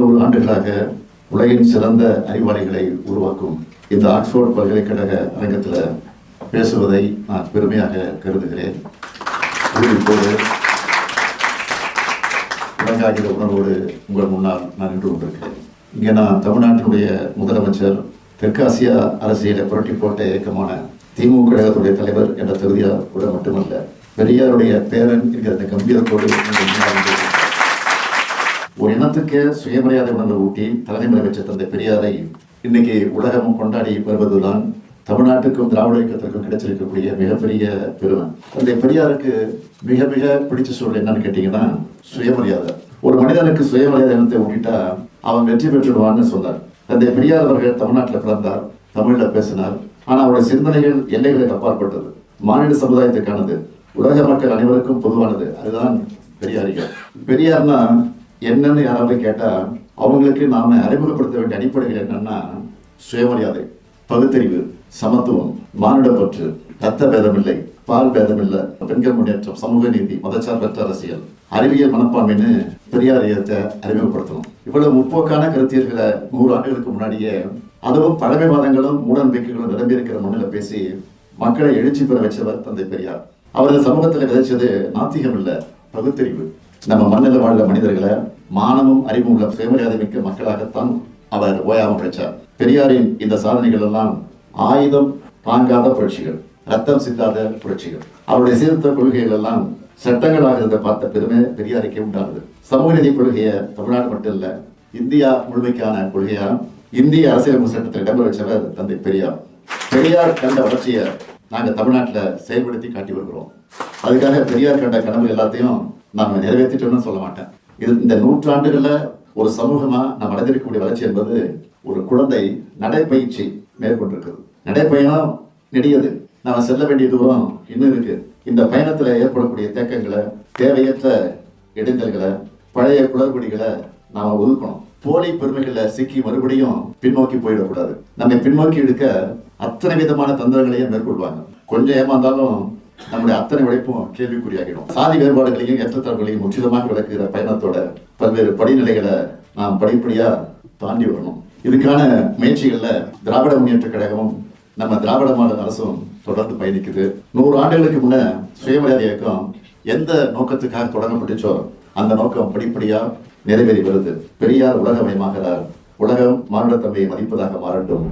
200 ஆண்டுகளாக உலகின் சிறந்த அறிவாளிகளை உருவாக்கும் இந்த ஆக்ஸ்போர்ட் பல்கலைக்கழக அரங்கத்தில் பேசுவதை நான் பெருமையாக கருதுகிறேன். இப்போது உலகாகிற உணர்வோடு உங்கள் முன்னால் நான் நின்று கொண்டிருக்கிறேன். இங்கே நான் தமிழ்நாட்டினுடைய முதலமைச்சர், தெற்காசிய அரசியலை புரட்டி போட்ட இயக்கமான திமுக கழகத்துடைய தலைவர் என்ற தகுதியோடு மட்டுமல்ல, பெரியாருடைய பேரன் என்கிற இந்த கம்பீரத்தோடு ஒரு இனத்துக்கே சுயமரியாதை உணர்வை ஊட்டி தலைமை வச்ச தந்தை பெரியாரை இன்னைக்கு உலகமும் கொண்டாடி வருவதுதான் தமிழ்நாட்டுக்கும் திராவிட இயக்கத்திற்கும் கிடைச்சிருக்கக்கூடிய மிகப்பெரிய பெருமை. தந்தை பெரியாருக்கு மிக மிக பிடிச்ச சூழல் என்னன்னு கேட்டீங்கன்னா சுயமரியாதை. ஒரு மனிதனுக்கு சுயமரியாதை இனத்தை ஊட்டிட்டா அவன் வெற்றி பெற்றுடுவான்னு சொன்னார். தந்தை பெரியார் அவர்கள் தமிழ்நாட்டில் பிறந்தார், தமிழ்ல பேசினார். ஆனா அவருடைய சிந்தனைகள் எல்லைகளுக்கு அப்பாற்பட்டது, மாநில சமுதாயத்துக்கானது, உலக மக்கள் அனைவருக்கும் பொதுவானது. அதுதான் பெரியாரிகள். பெரியார்னா என்னன்னு யாராவது கேட்டா அவங்களுக்கு நாம அறிமுகப்படுத்த வேண்டிய அடிப்படைகள் என்னன்னா சுயமரியாதை, பகுத்தறிவு, சமத்துவம், மானுடப்பற்று, ரத்த பேதம் இல்லை, பால் பேதம் இல்லை, பெண்கள் முன்னேற்றம், சமூக நீதி, மதச்சார்பற்ற அரசியல், அறிவியல் மனப்பான்மைன்னு பெரியார் இயக்கத்தை அறிமுகப்படுத்தணும். இவ்வளவு முற்போக்கான கருத்தியல்களை 100 ஆண்டுகளுக்கு முன்னாடியே, அதுவும் பழமைவாதங்களும் மூடநம்பிக்கைகளும் நிரம்பியிருக்கிற மண்ணில் பேசி மக்களை எழுச்சி பெற வச்சவர் தந்தை பெரியார். அவரது சமூகத்தில் விதைச்சது நாத்திகம் இல்லை, பகுத்தறிவு. நம்ம மண்ணில் வாழ்ந்த மனிதர்களை மானமும் அறிவும் உள்ள சுயமரியாதை மிக்க மக்களாகத்தான் அவர் ஓயாமல் உழைச்சார். பெரியாரின் இந்த சாதனைகள் எல்லாம் ஆயுதம் தாங்காத புரட்சிகள், ரத்தம் சிந்தாத புரட்சிகள். அவருடைய சீர்திருத்த கொள்கைகள் எல்லாம் சட்டங்களாக இருந்த பார்த்த பெருமை பெரியாருக்கே உண்டானது. சமூக நீதி கொள்கையை தமிழ்நாடு மட்டும் இல்ல, இந்தியா முழுமைக்கான கொள்கையா இந்திய அரசியலமைப்பு சட்டத்தில் இடம்பெற வச்சவர் தந்தை பெரியார். பெரியார் கண்ட வளர்ச்சியை நாங்க தமிழ்நாட்டில் செயல்படுத்தி காட்டி வருகிறோம். அதுக்காக பெரியார் கண்ட கனவு எல்லாத்தையும் நாம நிறைவேற்றிட்டோம்னு சொல்ல மாட்டேன். இது இந்த 100 ஆண்டுகள்ல ஒரு சமூகமா நாம் அடைந்திருக்கக்கூடிய வளர்ச்சி என்பது ஒரு குழந்தை நடைப்பயிற்சி மேற்கொண்டிருக்கிறது. நடைப்பயணம் நெடியது, நாம செல்ல வேண்டிய தூரம் இன்னும் இருக்கு. இந்த பயணத்துல ஏற்படக்கூடிய தேக்கங்களை, தேவையற்ற இடைஞ்சல்களை, பழைய குளறுபடிகளை நாம ஒதுக்கணும். போலி பெருமைகளை சிக்கி மறுபடியும் பின்னோக்கி போயிடக்கூடாது. நம்ம பின்னோக்கி எடுக்க அத்தனை விதமான தந்திரங்களையும் மேற்கொள்வாங்க. கொஞ்சம் ஏமாந்தாலும் நம்முடைய அத்தனை உழைப்பும் கேள்விக்குறியாகிடும். சாதி வேறுபாடுகளையும் ஏற்றத்தாழ்வுகளையும் முற்றிலுமாக விளக்குகிற பயணத்தோட பல்வேறு படிநிலைகளை நாம் படிப்படியா தாண்டி வரணும். இதுக்கான முயற்சிகள்ல திராவிட முன்னேற்ற கழகமும் நம்ம திராவிட மாடல் அரசும் தொடர்ந்து பயணிக்குது. 100 ஆண்டுகளுக்கு முன்ன சுயமரியாதை இயக்கம் எந்த நோக்கத்துக்காக தொடங்கப்பட்டுச்சோ அந்த நோக்கம் படிப்படியா நிறைவேறி வருது. பெரியார் உலகமயமாகிறார். உலகம் மானுடத்தன்மையை மதிப்பதாக மாறட்டும்.